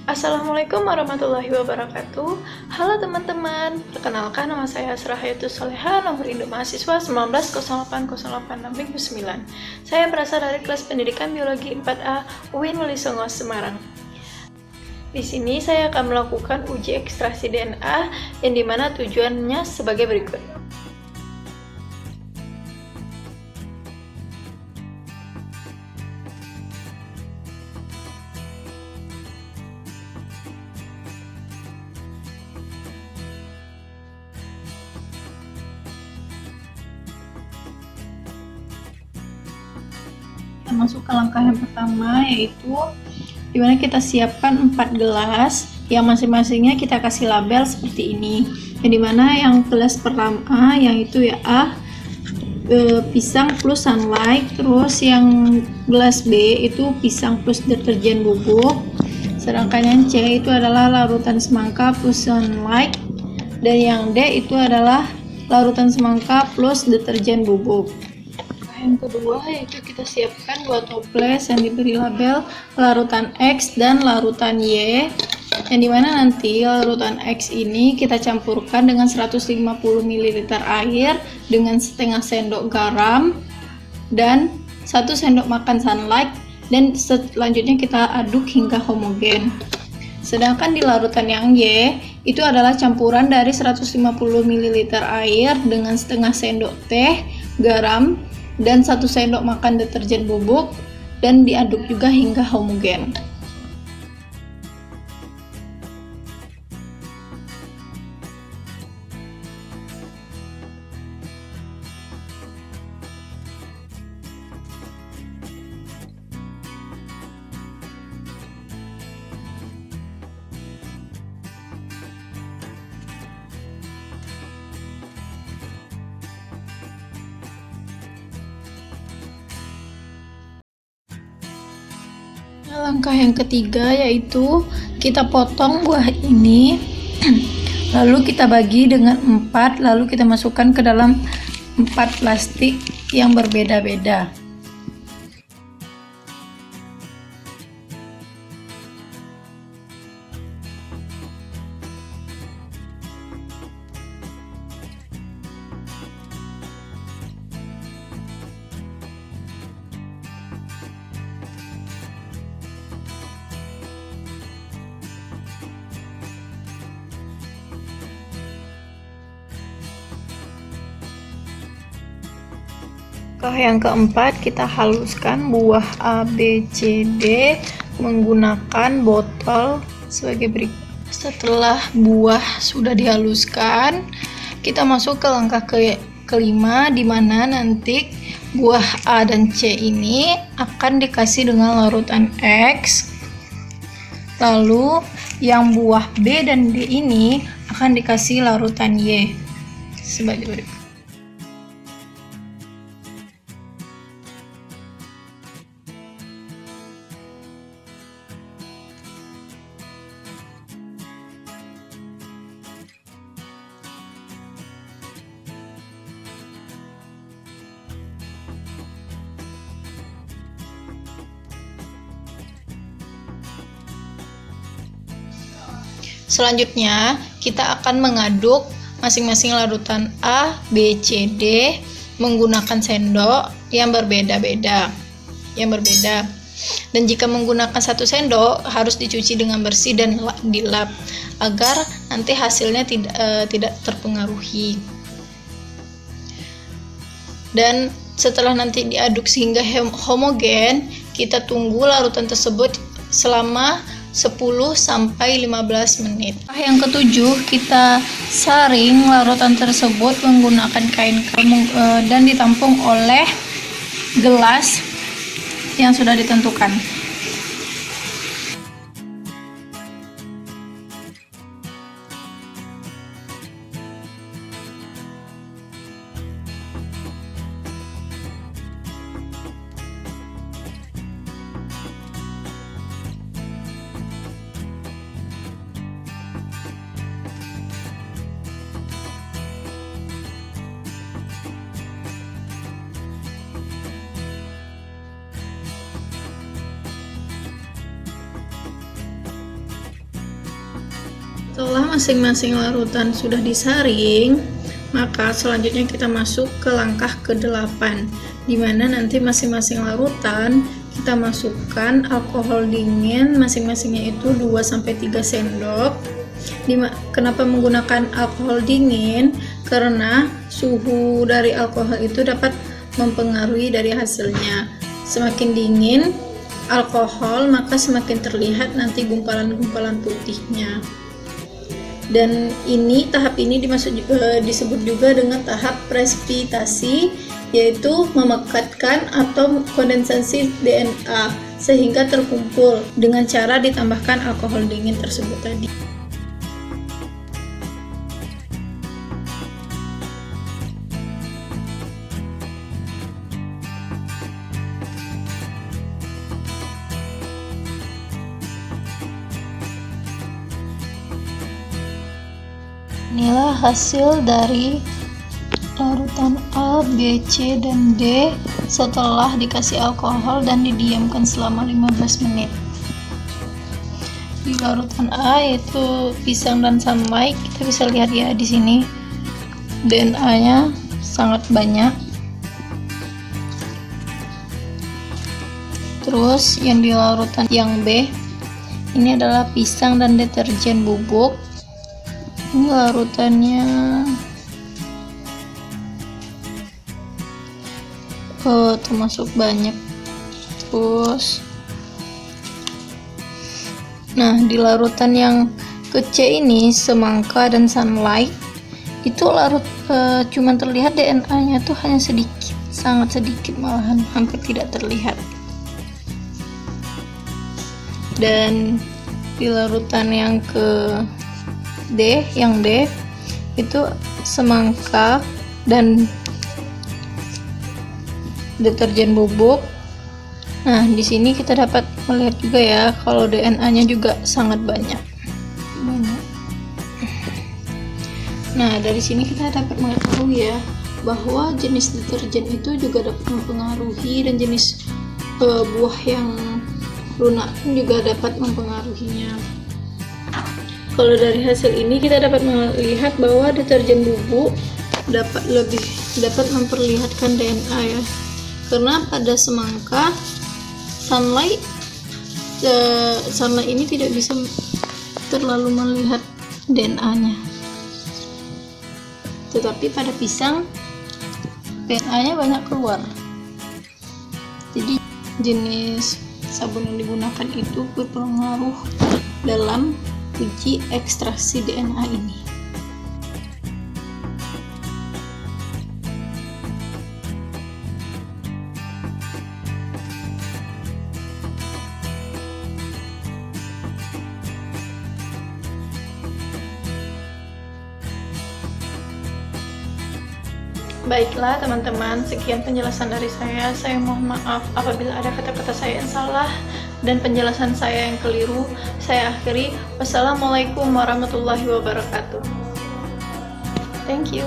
Assalamualaikum warahmatullahi wabarakatuh. Halo teman-teman, perkenalkan nama saya Srahayatus Soleha, nomor induk mahasiswa 19080869. Saya berasal dari kelas pendidikan biologi 4A UIN Walisongo, Semarang. Di sini saya akan melakukan uji ekstraksi DNA yang dimana tujuannya sebagai berikut. Masuk ke langkah yang pertama, yaitu dimana kita siapkan 4 gelas yang masing-masingnya kita kasih label seperti ini, yang dimana yang gelas pertama yang itu ya pisang plus sunlight, terus yang gelas B itu pisang plus deterjen bubuk, sedangkan yang C itu adalah larutan semangka plus sunlight, dan yang D itu adalah larutan semangka plus deterjen bubuk. Yang kedua yaitu kita siapkan 2 toples yang diberi label larutan X dan larutan Y, yang dimana nanti larutan X ini kita campurkan dengan 150 ml air dengan setengah sendok garam dan 1 sendok makan sunlight, dan selanjutnya kita aduk hingga homogen. Sedangkan di larutan yang Y itu adalah campuran dari 150 ml air dengan setengah sendok teh garam dan 1 sendok makan deterjen bubuk, dan diaduk juga hingga homogen. Langkah yang ketiga yaitu kita potong buah ini lalu kita bagi dengan 4, lalu kita masukkan ke dalam 4 plastik yang berbeda-beda. Langkah yang keempat, kita haluskan buah A, B, C, D menggunakan botol sebagai berikut. Setelah buah sudah dihaluskan, kita masuk ke langkah kelima, di mana nanti buah A dan C ini akan dikasih dengan larutan X, lalu yang buah B dan D ini akan dikasih larutan Y sebagai berikut. Selanjutnya, kita akan mengaduk masing-masing larutan A, B, C, D menggunakan sendok yang berbeda. Dan jika menggunakan 1 sendok, harus dicuci dengan bersih dan dilap agar nanti hasilnya tidak terpengaruhi. Dan setelah nanti diaduk sehingga homogen, kita tunggu larutan tersebut selama 10-15 menit. Yang ketujuh, kita saring larutan tersebut menggunakan kain dan ditampung oleh gelas yang sudah ditentukan. Setelah masing-masing larutan sudah disaring, maka selanjutnya kita masuk ke langkah ke-8, di mana nanti masing-masing larutan kita masukkan alkohol dingin, masing-masingnya itu 2-3 sendok. Kenapa menggunakan alkohol dingin? Karena suhu dari alkohol itu dapat mempengaruhi dari hasilnya. Semakin dingin alkohol, maka semakin terlihat nanti gumpalan-gumpalan putihnya. Dan tahap ini disebut juga dengan tahap presipitasi, yaitu memekatkan atau kondensasi DNA sehingga terkumpul dengan cara ditambahkan alkohol dingin tersebut tadi. Inilah hasil dari larutan A, B, C, dan D setelah dikasih alkohol dan didiamkan selama 15 menit. Di larutan A yaitu pisang dan sunlight, kita bisa lihat ya di sini DNA-nya sangat banyak. Terus yang di larutan yang B ini adalah pisang dan deterjen bubuk. Ini larutannya termasuk banyak. Terus di larutan yang ke C ini semangka dan sunlight, itu cuman terlihat DNA-nya tuh hanya sedikit, sangat sedikit, malahan hampir tidak terlihat. Dan di larutan yang ke D, yang D itu semangka dan deterjen bubuk. Nah, di sini kita dapat melihat juga ya kalau DNA-nya juga sangat banyak. Nah, dari sini kita dapat mengetahui ya bahwa jenis deterjen itu juga dapat mempengaruhi, dan jenis buah yang lunak pun juga dapat mempengaruhinya. Kalau dari hasil ini kita dapat melihat bahwa deterjen bubuk dapat memperlihatkan DNA ya, karena pada semangka sunlight ini tidak bisa terlalu melihat DNA-nya, tetapi pada pisang DNA-nya banyak keluar. Jadi jenis sabun yang digunakan itu berpengaruh dalam uji ekstraksi DNA ini. Baiklah teman-teman, sekian penjelasan dari saya. Saya mohon maaf apabila ada kata-kata saya yang salah dan penjelasan saya yang keliru. Saya akhiri. Wassalamualaikum warahmatullahi wabarakatuh. Thank you.